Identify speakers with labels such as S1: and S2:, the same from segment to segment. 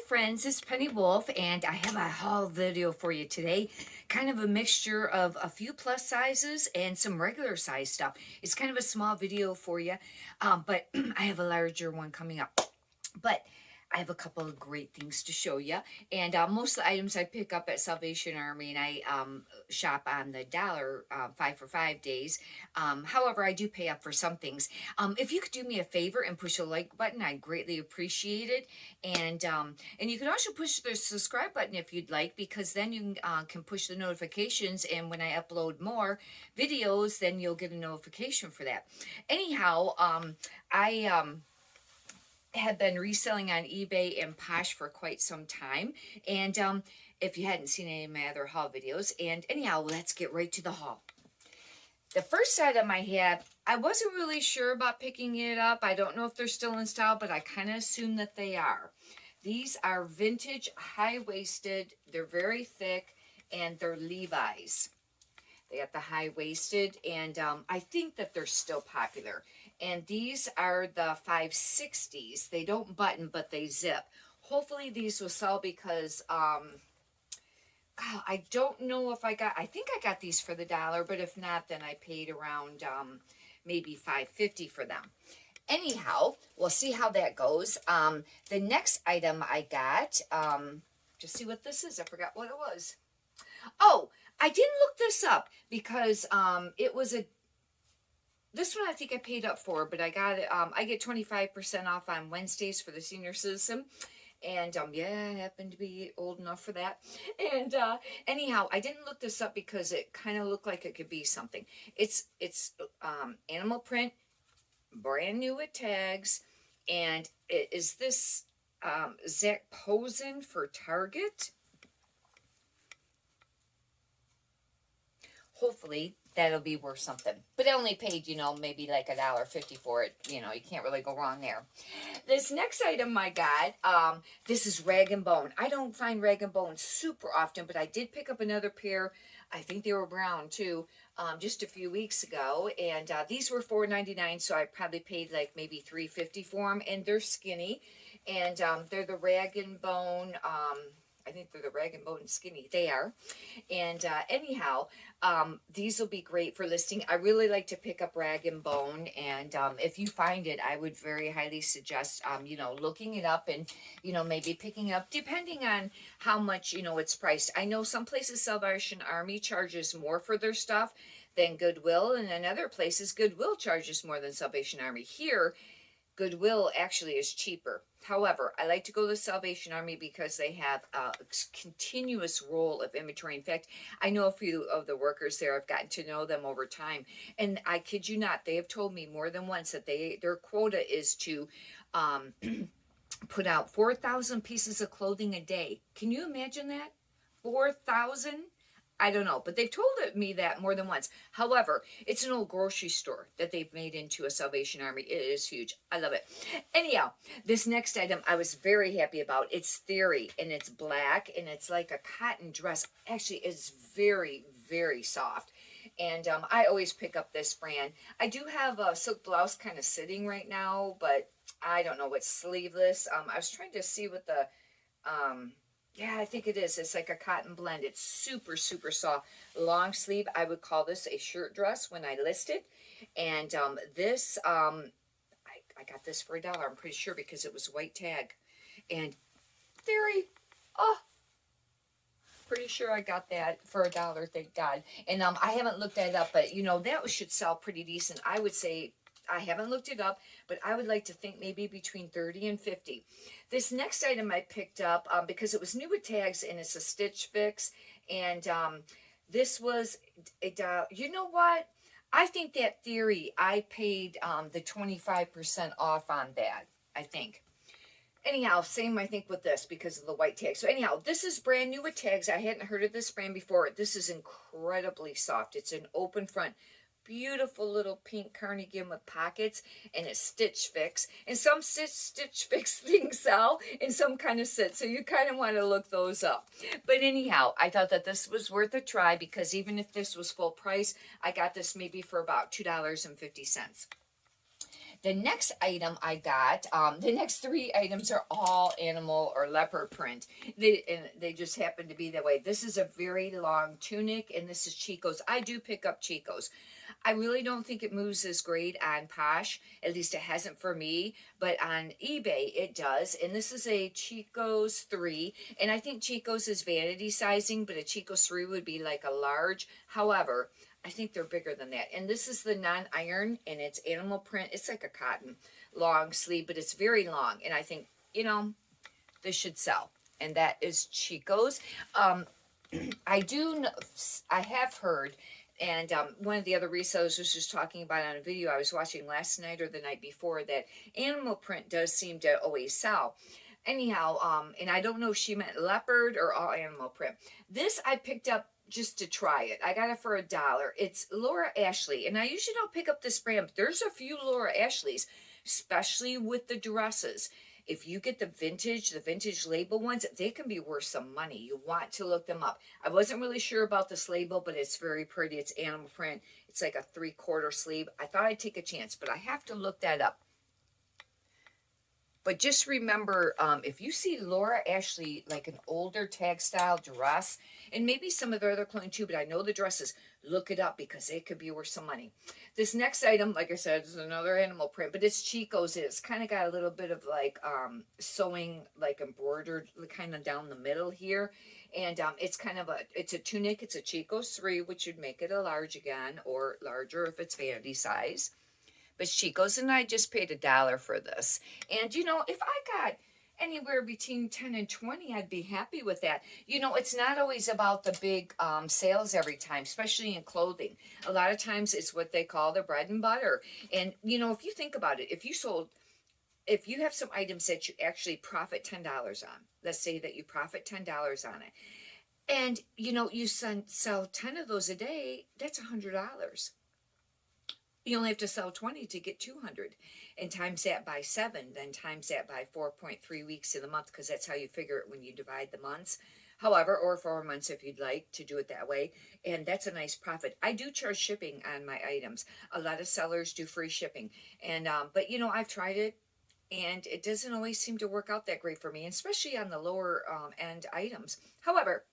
S1: friends, it's Penny Wolf, and I have a haul video for you today. Kind of a mixture of a few plus sizes and some regular size stuff. It's kind of a small video for you, but I have a larger one coming up. But I have a couple of great things to show you. And most of the items I pick up at Salvation Army, and I shop on the dollar 5 for 5 days. However, I do pay up for some things. If you could do me a favor and push a like button, I'd greatly appreciate it. And you can also push the subscribe button if you'd like, because then you can push the notifications. And when I upload more videos, then you'll get a notification for that. Anyhow, I have been reselling on eBay and Posh for quite some time. And if you hadn't seen any of my other haul videos. And anyhow, let's get right to the haul. The first item I have, I wasn't really sure about picking it up. I don't know if they're still in style, but I kind of assume that they are. These are vintage, high-waisted. They're very thick, and they're Levi's. They got the high-waisted, and I think that they're still popular. And these are the 560s. They don't button, but they zip. Hopefully these will sell because, God, I don't know if I think I got these for the dollar, but if not, then I paid around maybe $5.50 for them. Anyhow, we'll see how that goes. The next item I got, just see what this is. I forgot what it was. Oh, I didn't look this up because it was this one I think I paid up for, but I got it. I get 25% off on Wednesdays for the senior citizen. And yeah, I happen to be old enough for that. And anyhow, I didn't look this up because it kind of looked like it could be something. It's animal print, brand new with tags, and is this Zach Posen for Target? Hopefully that'll be worth something. But I only paid, maybe like $1.50 for it. You can't really go wrong there. This next item I got, this is Rag & Bone. I don't find Rag & Bone super often, but I did pick up another pair. I think they were brown too, just a few weeks ago. And these were $4.99, so I probably paid like maybe $3.50 for them. And they're skinny. And they're the Rag & Bone, I think they're the Rag & Bone skinny. They are. And anyhow, these will be great for listing. I really like to pick up Rag & Bone. And if you find it, I would very highly suggest, looking it up and, maybe picking up, depending on how much, it's priced. I know some places Salvation Army charges more for their stuff than Goodwill. And in other places, Goodwill charges more than Salvation Army. Here, Goodwill actually is cheaper. However, I like to go to Salvation Army because they have a continuous roll of inventory. In fact, I know a few of the workers there. I've gotten to know them over time. And I kid you not, they have told me more than once that their quota is to put out 4,000 pieces of clothing a day. Can you imagine that? 4,000? I don't know, but they've told me that more than once. However, it's an old grocery store that they've made into a Salvation Army. It is huge. I love it. Anyhow, this next item I was very happy about. It's Theory, and it's black, and it's like a cotton dress. Actually, it's very, very soft. And I always pick up this brand. I do have a silk blouse kind of sitting right now, but I don't know what's sleeveless. I was trying to see what the... yeah, I think it is. It's like a cotton blend. It's super, super soft. Long sleeve. I would call this a shirt dress when I list it. And this, I got this for $1, I'm pretty sure, because it was white tag. And Theory, pretty sure I got that for $1, thank God. And I haven't looked that up, but, that should sell pretty decent. I would say... I haven't looked it up, but I would like to think maybe between 30 and 50. This next item I picked up because it was new with tags, and it's a Stitch Fix. And this was, you know what? I think that Theory, I paid the 25% off on that, I think. Anyhow, same I think with this because of the white tag. So anyhow, this is brand new with tags. I hadn't heard of this brand before. This is incredibly soft. It's an open front. Beautiful little pink cardigan with pockets, and it's Stitch Fix. And some Stitch Fix things sell, and some kind of sit. So you kind of want to look those up. But anyhow, I thought that this was worth a try because even if this was full price, I got this maybe for about $2.50. The next item I got, the next three items are all animal or leopard print. They just happen to be that way. This is a very long tunic, and this is Chicos. I do pick up Chicos. I really don't think it moves as great on Posh. At least it hasn't for me. But on eBay, it does. And this is a Chicos 3. And I think Chicos is vanity sizing, but a Chicos 3 would be like a large. However, I think they're bigger than that. And this is the non-iron, and it's animal print. It's like a cotton long sleeve, but it's very long. And I think, this should sell. And that is Chicos. I do know, I have heard, and one of the other resellers was just talking about on a video I was watching last night or the night before, that animal print does seem to always sell. Anyhow, and I don't know if she meant leopard or all animal print. This I picked up just to try it. I got it for $1. It's Laura Ashley, and I usually don't pick up this brand, but there's a few Laura Ashleys, especially with the dresses. If you get the vintage label ones, they can be worth some money. You want to look them up. I wasn't really sure about this label, but it's very pretty. It's animal print. It's like a 3/4 sleeve. I thought I'd take a chance, but I have to look that up. But just remember, if you see Laura Ashley, like an older tag style dress, and maybe some of their other clothing too, but I know the dresses, look it up because it could be worth some money. This next item, like I said, is another animal print, but it's Chicos. It's kind of got a little bit of like sewing, like embroidered kind of down the middle here. And it's kind of it's a tunic. It's a Chicos 3, which would make it a large again, or larger if it's vanity size. But Chicos, and I just paid $1 for this. And, if I got anywhere between 10 and 20, I'd be happy with that. It's not always about the big sales every time, especially in clothing. A lot of times it's what they call the bread and butter. And, if you think about it, if you have some items that you actually profit $10 on, let's say that you profit $10 on it, and, you sell 10 of those a day, that's $100. You only have to sell 20 to get 200, and times that by 7, then times that by 4.3 weeks in the month, because that's how you figure it when you divide the months. However, or 4 months if you'd like to do it that way. And that's a nice profit. I do charge shipping on my items. A lot of sellers do free shipping. And, but I've tried it, and it doesn't always seem to work out that great for me, especially on the lower end items. However,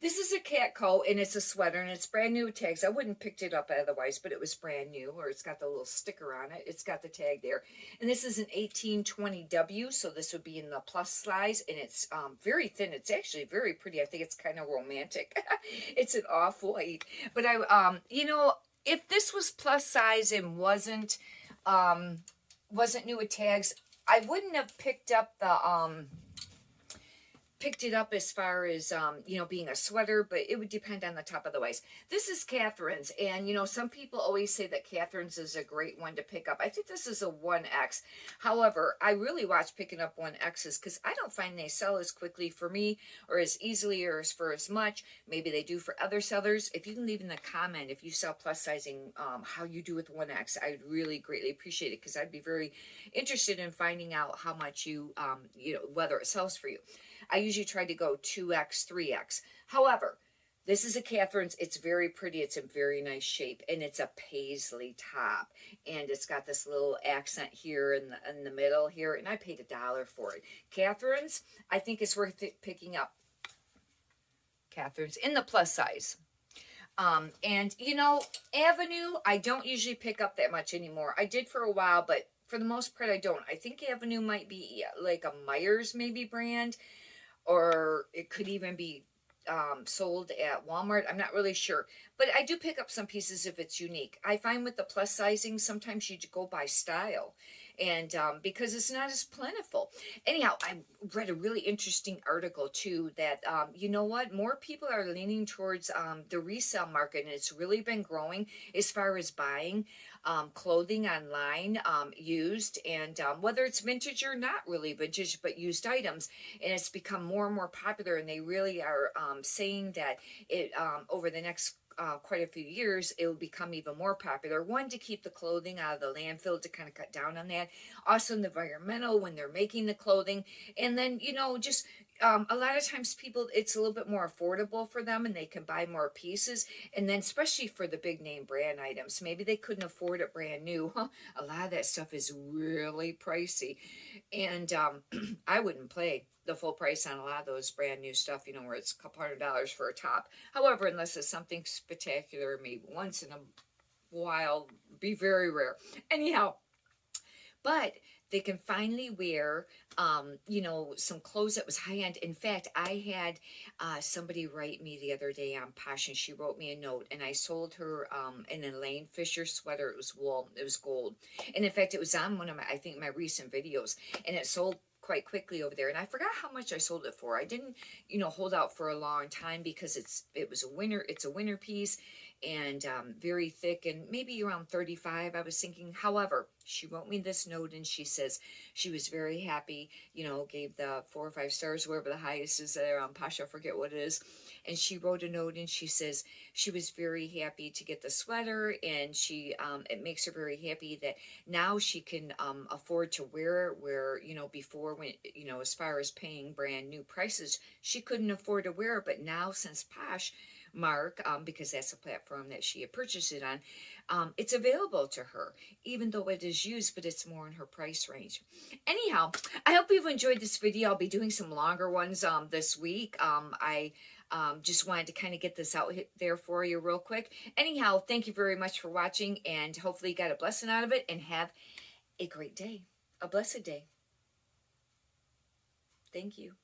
S1: this is a cat coat, and it's a sweater, and it's brand new with tags. I wouldn't have picked it up otherwise, but it was brand new, or it's got the little sticker on it. It's got the tag there. And this is an 1820W, so this would be in the plus size, and it's very thin. It's actually very pretty. I think it's kind of romantic. It's an off-white. But if this was plus size and wasn't new with tags, I wouldn't have picked it up as far as, being a sweater, but it would depend on the top of the waist. This is Catherine's, and, some people always say that Catherine's is a great one to pick up. I think this is a 1X. However, I really watch picking up 1Xs because I don't find they sell as quickly for me or as easily or for as much. Maybe they do for other sellers. If you can leave in the comment if you sell plus sizing, how you do with 1X, I'd really greatly appreciate it because I'd be very interested in finding out how much whether it sells for you. I usually try to go 2X, 3X. However, this is a Catherine's. It's very pretty. It's in very nice shape, and it's a paisley top, and it's got this little accent here in the middle here, and I paid $1 for it. Catherine's, I think it's worth picking up. Catherine's in the plus size. And Avenue, I don't usually pick up that much anymore. I did for a while, but for the most part, I don't. I think Avenue might be like a Myers maybe brand, or it could even be sold at Walmart. I'm not really sure, but I do pick up some pieces if it's unique. I find with the plus sizing, sometimes you go by style, and because it's not as plentiful. Anyhow, I read a really interesting article too that more people are leaning towards the resale market, and it's really been growing as far as buying clothing online, used, and whether it's vintage or not really vintage, but used items. And it's become more and more popular, and they really are saying that it over the next quite a few years, it will become even more popular. One, to keep the clothing out of the landfill, to kind of cut down on that. Also, the environmental when they're making the clothing. And then, just a lot of times people, it's a little bit more affordable for them and they can buy more pieces. And then especially for the big name brand items, maybe they couldn't afford it brand new. A lot of that stuff is really pricey. And I wouldn't pay the full price on a lot of those brand new stuff, you know, where it's a couple $100 for a top. However, unless it's something spectacular, maybe once in a while, be very rare. Anyhow, but they can finally wear, you know, some clothes that was high end. In fact, I had somebody write me the other day on Posh, and she wrote me a note, and I sold her an Elaine Fisher sweater. It was wool, it was gold, and in fact, it was on one of my, I think, my recent videos, and it sold quite quickly over there. And I forgot how much I sold it for. I didn't, you know, hold out for a long time because it's a winter piece, and very thick, and maybe around 35 I was thinking. However, she wrote me this note, and she says she was very happy, you know, gave the 4 or 5 stars, wherever the highest is there on Pasha, I forget what it is. And she wrote a note, and she says she was very happy to get the sweater, and she it makes her very happy that now she can afford to wear it, where, you know, before, when, you know, as far as paying brand new prices, she couldn't afford to wear it. But now, since Posh Mark, because that's the platform that she had purchased it on, it's available to her, even though it is used, but it's more in her price range. Anyhow, I hope you've enjoyed this video. I'll be doing some longer ones this week. I just wanted to kind of get this out there for you real quick. Anyhow, thank you very much for watching, and hopefully you got a blessing out of it, and have a great day, a blessed day. Thank you.